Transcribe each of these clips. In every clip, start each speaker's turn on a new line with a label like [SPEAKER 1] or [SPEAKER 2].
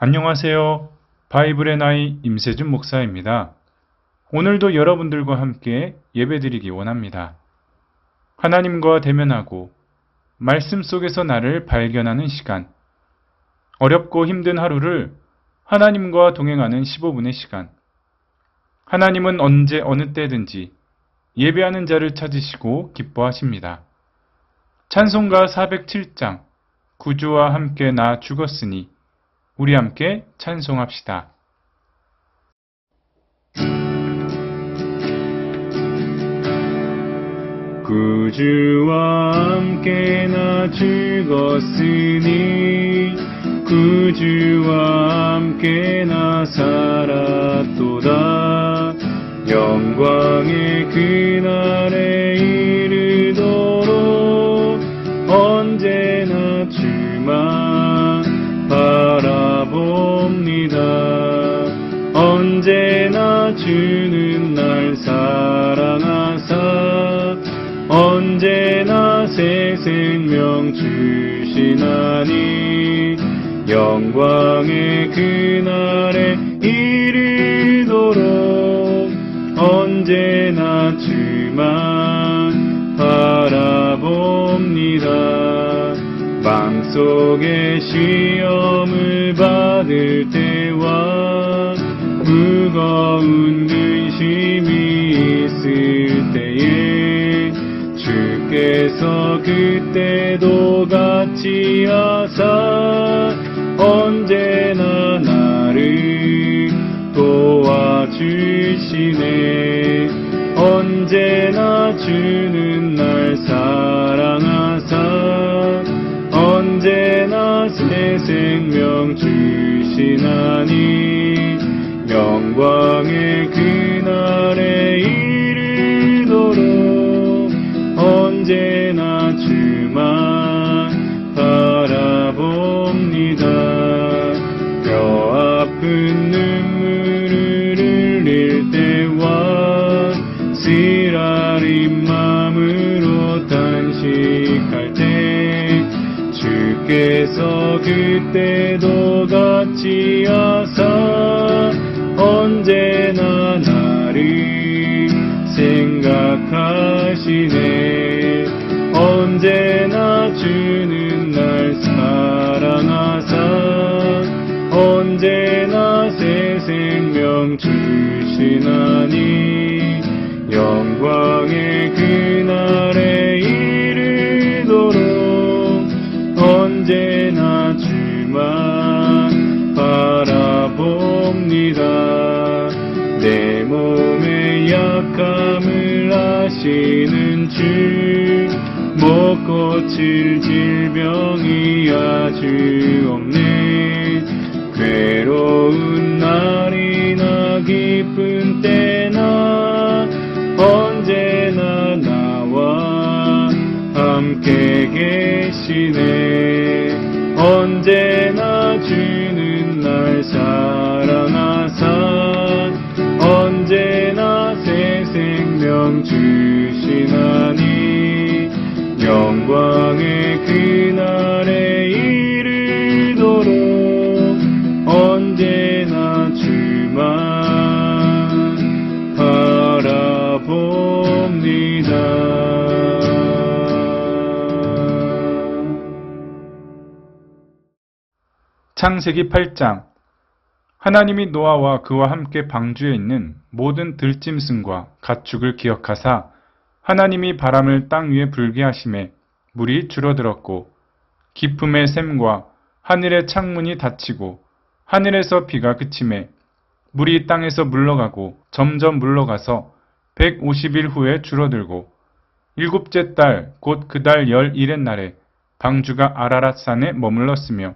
[SPEAKER 1] 안녕하세요. 바이블의 나이 임세준 목사입니다. 오늘도 여러분들과 함께 예배드리기 원합니다. 하나님과 대면하고 말씀 속에서 나를 발견하는 시간, 어렵고 힘든 하루를 하나님과 동행하는 15분의 시간. 하나님은 언제 어느 때든지 예배하는 자를 찾으시고 기뻐하십니다. 찬송가 407장 구주와 함께 나 죽었으니 우리 함께 찬송합시다. 구주와 함께 나 죽었으니 구주와 함께 나 살았도다. 영광의 그날에 이르도록 언제나 주만 바라봅니다. 언제나 주는 날 사랑하사 언제나 새 생명 주시나니 영광의 그날에 이르도록 언제나 주만 바라봅니다. 마음속에 시험을 받을 때와 무거운 근심이 있을 때에 주께서 그때도 같이 하사 언제나 나를 도와주시네. 언제나 주는 날 사랑하사 언제나 새 생명 주시나니 영광의 그날에 이르도록 언제나 주만 바라봅니다. 뼈 아픈 눈물을 흘릴 때와 쓰라린 마음으로 단식할 때 주께서 그때도 같이 하사 언제나 나를 생각하시네. 언제나 주는 날 사랑하사 언제나 새 생명 주시나니 영광의 그날에 이르도록 언제나 주만 바라봅니다. 내 몸의 약함을 아시는 주 못 고칠 질병이 아주 없네. 괴로운 날이나 기쁜 때나 언제나 나와 함께 계시네. 언제나 주는 날 사랑하사 언제나 새 생명 주시나니 영광의 그날에 이르도록 언제나 주만 바라봅니다. 창세기 8장. 하나님이 노아와 그와 함께 방주에 있는 모든 들짐승과 가축을 기억하사 하나님이 바람을 땅 위에 불게 하심에 물이 줄어들었고 깊음의 샘과 하늘의 창문이 닫히고 하늘에서 비가 그침에 물이 땅에서 물러가고 점점 물러가서 150일 후에 줄어들고 일곱째 달 곧 그 달 11의 날에 방주가 아라랏산에 머물렀으며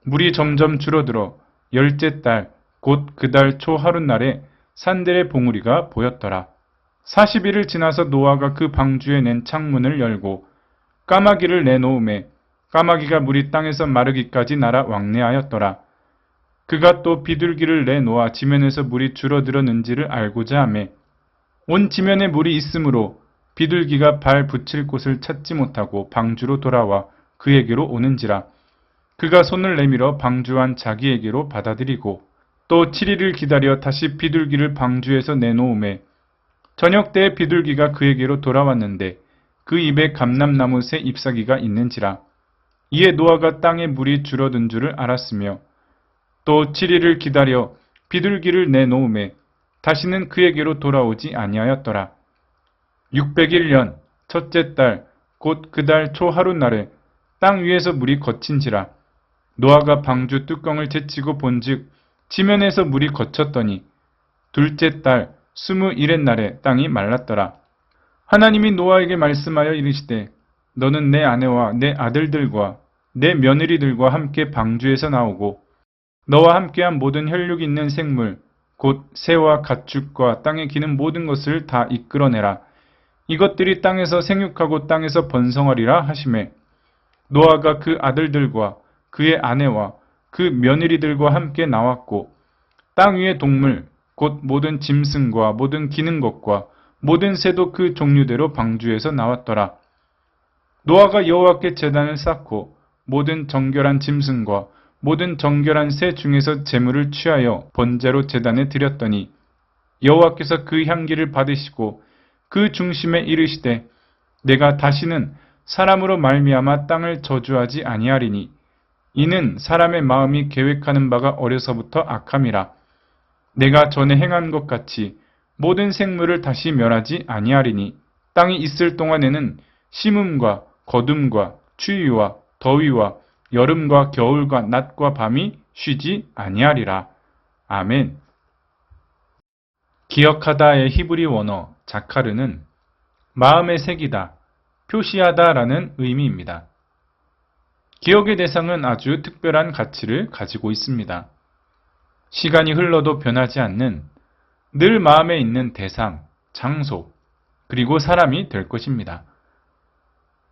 [SPEAKER 1] 물이 점점 줄어들어 열째 달 곧 그 달 초 하룻날에 산들의 봉우리가 보였더라. 40일을 지나서 노아가 그 방주에 낸 창문을 열고 까마귀를 내놓음에 까마귀가 물이 땅에서 마르기까지 날아 왕래하였더라. 그가 또 비둘기를 내놓아 지면에서 물이 줄어들었는지를 알고자 하매 온 지면에 물이 있으므로 비둘기가 발 붙일 곳을 찾지 못하고 방주로 돌아와 그에게로 오는지라. 그가 손을 내밀어 방주한 자기에게로 받아들이고 또 7일을 기다려 다시 비둘기를 방주에서 내놓음에 저녁 때에 비둘기가 그에게로 돌아왔는데 그 입에 감람나무 새 잎사귀가 있는지라. 이에 노아가 땅에 물이 줄어든 줄을 알았으며 또 7일을 기다려 비둘기를 내놓음에 다시는 그에게로 돌아오지 아니하였더라. 601년 첫째 달 곧 그 달 초 하룻날에 땅 위에서 물이 거친지라. 노아가 방주 뚜껑을 제치고 본즉 지면에서 물이 거쳤더니 둘째 달 21의 날에 땅이 말랐더라. 하나님이 노아에게 말씀하여 이르시되 너는 내 아내와 내 아들들과 내 며느리들과 함께 방주에서 나오고 너와 함께한 모든 혈육 있는 생물 곧 새와 가축과 땅에 기는 모든 것을 다 이끌어내라. 이것들이 땅에서 생육하고 땅에서 번성하리라 하시매 노아가 그 아들들과 그의 아내와 그 며느리들과 함께 나왔고 땅 위의 동물 곧 모든 짐승과 모든 기는 것과 모든 새도 그 종류대로 방주에서 나왔더라. 노아가 여호와께 제단을 쌓고 모든 정결한 짐승과 모든 정결한 새 중에서 제물을 취하여 번제로 제단에 드렸더니 여호와께서 그 향기를 받으시고 그 중심에 이르시되 내가 다시는 사람으로 말미암아 땅을 저주하지 아니하리니 이는 사람의 마음이 계획하는 바가 어려서부터 악함이라. 내가 전에 행한 것 같이 모든 생물을 다시 멸하지 아니하리니 땅이 있을 동안에는 심음과 거둠과 추위와 더위와 여름과 겨울과 낮과 밤이 쉬지 아니하리라. 아멘. 기억하다의 히브리 원어 자카르는 마음에 새기다, 표시하다 라는 의미입니다. 기억의 대상은 아주 특별한 가치를 가지고 있습니다. 시간이 흘러도 변하지 않는 늘 마음에 있는 대상, 장소, 그리고 사람이 될 것입니다.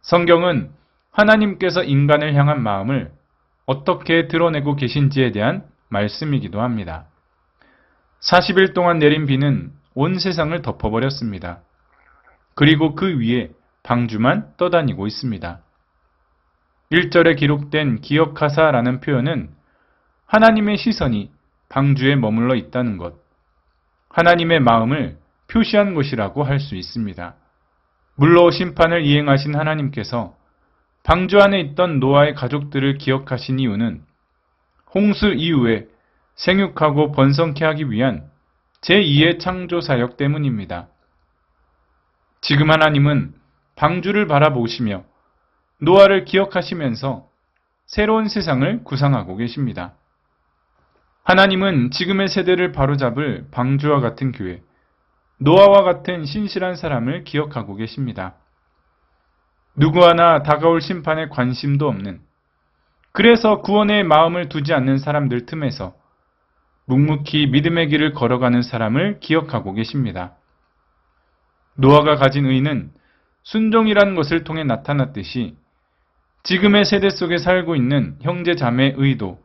[SPEAKER 1] 성경은 하나님께서 인간을 향한 마음을 어떻게 드러내고 계신지에 대한 말씀이기도 합니다. 40일 동안 내린 비는 온 세상을 덮어버렸습니다. 그리고 그 위에 방주만 떠다니고 있습니다. 1절에 기록된 기억하사라는 표현은 하나님의 시선이 방주에 머물러 있다는 것, 하나님의 마음을 표시한 것이라고 할 수 있습니다. 물로 심판을 이행하신 하나님께서 방주 안에 있던 노아의 가족들을 기억하신 이유는 홍수 이후에 생육하고 번성케 하기 위한 제2의 창조 사역 때문입니다. 지금 하나님은 방주를 바라보시며 노아를 기억하시면서 새로운 세상을 구상하고 계십니다. 하나님은 지금의 세대를 바로잡을 방주와 같은 교회, 노아와 같은 신실한 사람을 기억하고 계십니다. 누구 하나 다가올 심판에 관심도 없는, 그래서 구원의 마음을 두지 않는 사람들 틈에서 묵묵히 믿음의 길을 걸어가는 사람을 기억하고 계십니다. 노아가 가진 의는 순종이라는 것을 통해 나타났듯이 지금의 세대 속에 살고 있는 형제 자매의 의도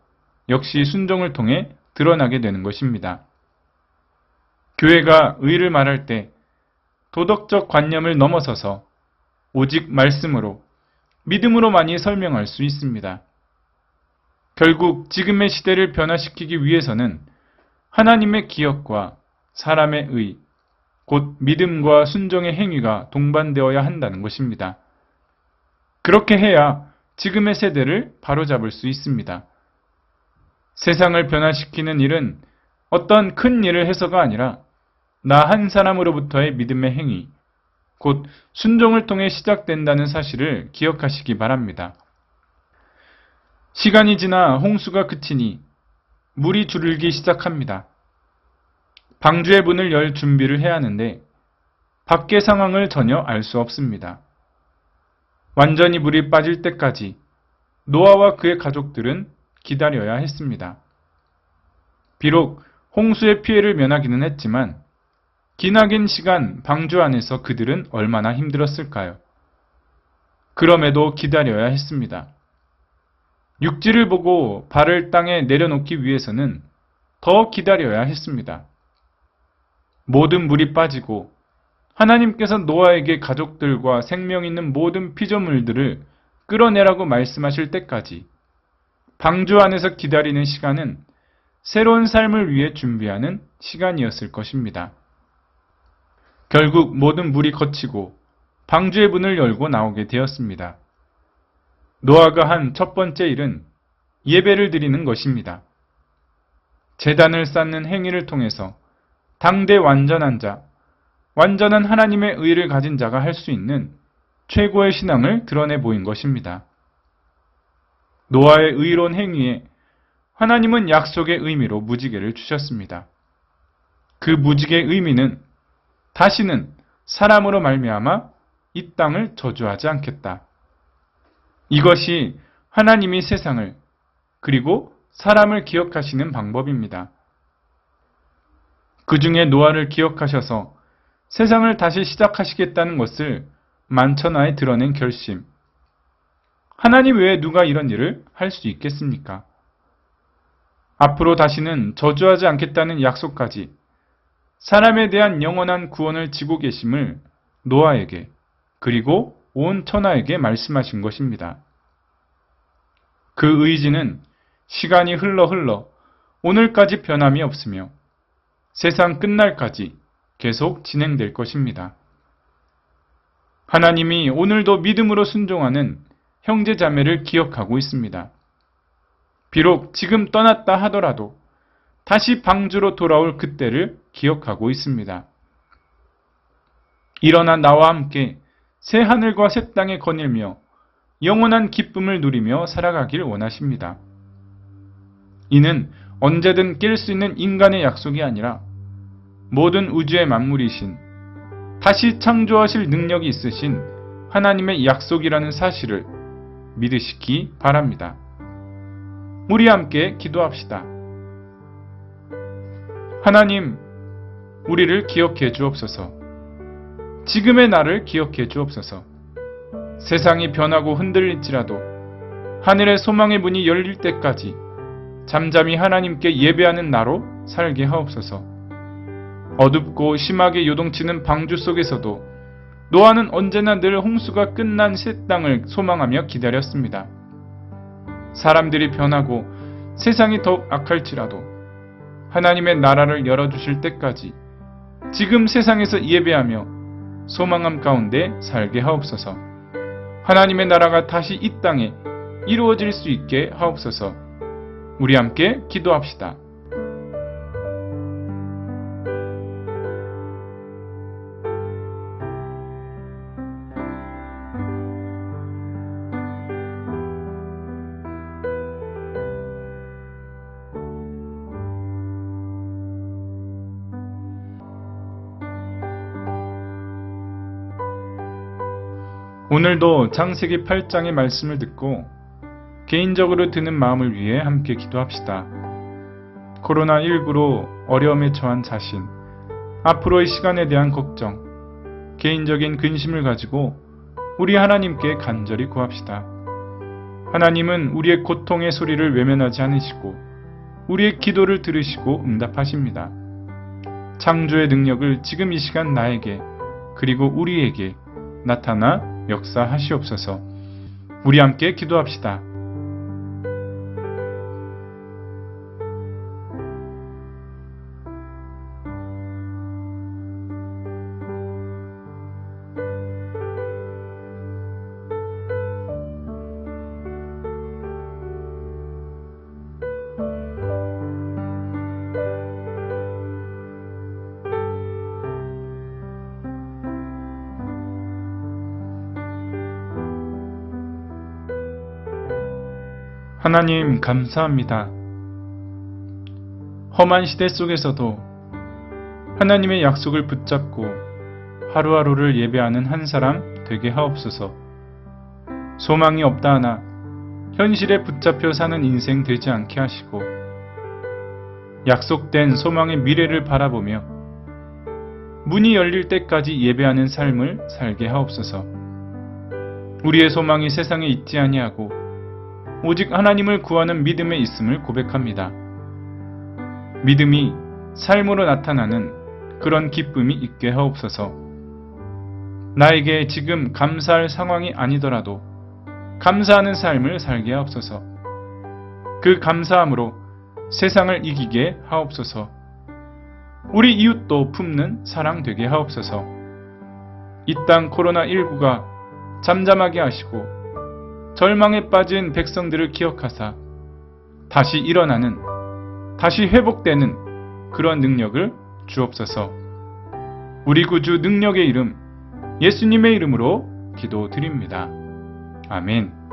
[SPEAKER 1] 역시 순종을 통해 드러나게 되는 것입니다. 교회가 의를 말할 때 도덕적 관념을 넘어서서 오직 말씀으로, 믿음으로만이 설명할 수 있습니다. 결국 지금의 시대를 변화시키기 위해서는 하나님의 기억과 사람의 의, 곧 믿음과 순종의 행위가 동반되어야 한다는 것입니다. 그렇게 해야 지금의 세대를 바로잡을 수 있습니다. 세상을 변화시키는 일은 어떤 큰 일을 해서가 아니라 나 한 사람으로부터의 믿음의 행위, 곧 순종을 통해 시작된다는 사실을 기억하시기 바랍니다. 시간이 지나 홍수가 그치니 물이 줄기 시작합니다. 방주의 문을 열 준비를 해야 하는데 밖의 상황을 전혀 알 수 없습니다. 완전히 물이 빠질 때까지 노아와 그의 가족들은 기다려야 했습니다. 비록 홍수의 피해를 면하기는 했지만 기나긴 시간 방주 안에서 그들은 얼마나 힘들었을까요? 그럼에도 기다려야 했습니다. 육지를 보고 발을 땅에 내려놓기 위해서는 더 기다려야 했습니다. 모든 물이 빠지고 하나님께서 노아에게 가족들과 생명 있는 모든 피조물들을 끌어내라고 말씀하실 때까지 방주 안에서 기다리는 시간은 새로운 삶을 위해 준비하는 시간이었을 것입니다. 결국 모든 물이 걷히고 방주의 문을 열고 나오게 되었습니다. 노아가 한 첫 번째 일은 예배를 드리는 것입니다. 제단을 쌓는 행위를 통해서 당대 완전한 자, 완전한 하나님의 의를 가진 자가 할 수 있는 최고의 신앙을 드러내 보인 것입니다. 노아의 의로운 행위에 하나님은 약속의 의미로 무지개를 주셨습니다. 그 무지개의 의미는 다시는 사람으로 말미암아 이 땅을 저주하지 않겠다. 이것이 하나님이 세상을 그리고 사람을 기억하시는 방법입니다. 그 중에 노아를 기억하셔서 세상을 다시 시작하시겠다는 것을 만천하에 드러낸 결심. 하나님 외에 누가 이런 일을 할 수 있겠습니까? 앞으로 다시는 저주하지 않겠다는 약속까지 사람에 대한 영원한 구원을 지고 계심을 노아에게 그리고 온 천하에게 말씀하신 것입니다. 그 의지는 시간이 흘러 오늘까지 변함이 없으며 세상 끝날까지 계속 진행될 것입니다. 하나님이 오늘도 믿음으로 순종하는 형제 자매를 기억하고 있습니다. 비록 지금 떠났다 하더라도 다시 방주로 돌아올 그때를 기억하고 있습니다. 일어나 나와 함께 새 하늘과 새 땅에 거닐며 영원한 기쁨을 누리며 살아가길 원하십니다. 이는 언제든 깰 수 있는 인간의 약속이 아니라 모든 우주의 만물이신 다시 창조하실 능력이 있으신 하나님의 약속이라는 사실을 믿으시기 바랍니다. 우리 함께 기도합시다. 하나님, 우리를 기억해 주옵소서. 지금의 나를 기억해 주옵소서. 세상이 변하고 흔들릴지라도 하늘의 소망의 문이 열릴 때까지 잠잠히 하나님께 예배하는 나로 살게 하옵소서. 어둡고 심하게 요동치는 방주 속에서도 노아는 언제나 늘 홍수가 끝난 새 땅을 소망하며 기다렸습니다. 사람들이 변하고 세상이 더욱 악할지라도 하나님의 나라를 열어주실 때까지 지금 세상에서 예배하며 소망함 가운데 살게 하옵소서. 하나님의 나라가 다시 이 땅에 이루어질 수 있게 하옵소서. 우리 함께 기도합시다. 오늘도 창세기 8장의 말씀을 듣고 개인적으로 드는 마음을 위해 함께 기도합시다. 코로나19로 어려움에 처한 자신, 앞으로의 시간에 대한 걱정, 개인적인 근심을 가지고 우리 하나님께 간절히 구합시다. 하나님은 우리의 고통의 소리를 외면하지 않으시고 우리의 기도를 들으시고 응답하십니다. 창조의 능력을 지금 이 시간 나에게 그리고 우리에게 나타나 역사하시옵소서. 우리 함께 기도합시다. 하나님 감사합니다. 험한 시대 속에서도 하나님의 약속을 붙잡고 하루하루를 예배하는 한 사람 되게 하옵소서. 소망이 없다 하나 현실에 붙잡혀 사는 인생 되지 않게 하시고 약속된 소망의 미래를 바라보며 문이 열릴 때까지 예배하는 삶을 살게 하옵소서. 우리의 소망이 세상에 있지 아니하고 오직 하나님을 구하는 믿음에 있음을 고백합니다. 믿음이 삶으로 나타나는 그런 기쁨이 있게 하옵소서. 나에게 지금 감사할 상황이 아니더라도 감사하는 삶을 살게 하옵소서. 그 감사함으로 세상을 이기게 하옵소서. 우리 이웃도 품는 사랑 되게 하옵소서. 이 땅 코로나19가 잠잠하게 하시고 절망에 빠진 백성들을 기억하사 다시 일어나는, 다시 회복되는 그런 능력을 주옵소서. 우리 구주 능력의 이름 예수님의 이름으로 기도드립니다. 아멘.